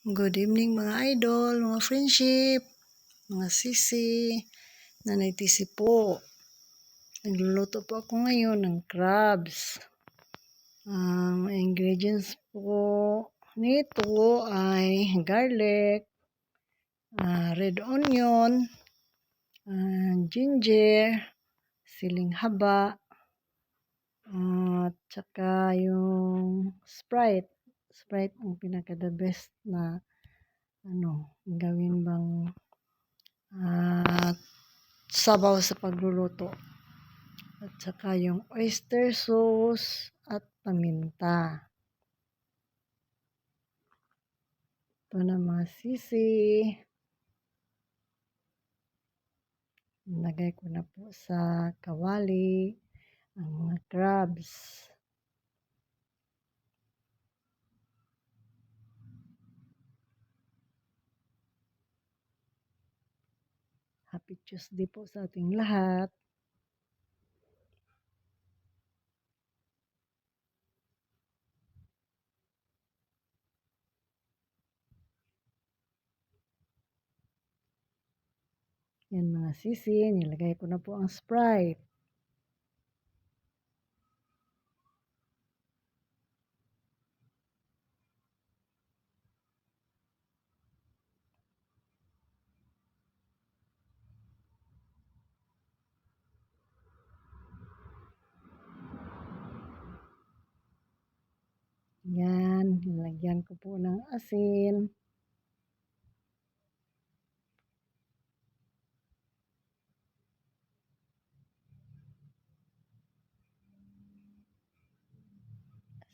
Good evening mga idol, mga friendship, mga sisi, nanay tisi po. Nagluluto po ako ngayon ng crabs. Ang ingredients po nito ay garlic, red onion, ginger, siling haba, at saka yung Sprite. Sprite ang pinaka-the best na gawin bang sabaw sa pagluluto. At saka yung oyster sauce at paminta. Ito na mga sisi. Nilagay ko na po sa kawali ang mga crabs. Happy Tuesday po sa ating lahat. Yan mga sisi, nilagay ko na po ang Sprite. Yan, nilagyan ko po ng asin.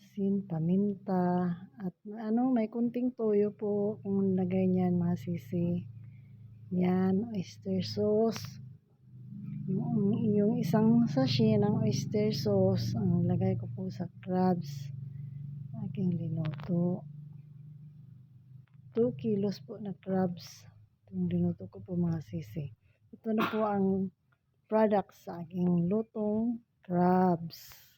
Asin, paminta, at may kunting toyo po kung lagay niyan mga sisi. Yan, oyster sauce. Yung isang sachet ng oyster sauce, ang lagay ko po sa crabs. Aking linuto. 2 kilos po na crabs. Itong linuto ko po mga sisi. Ito na po ang product sa aking lutong crabs.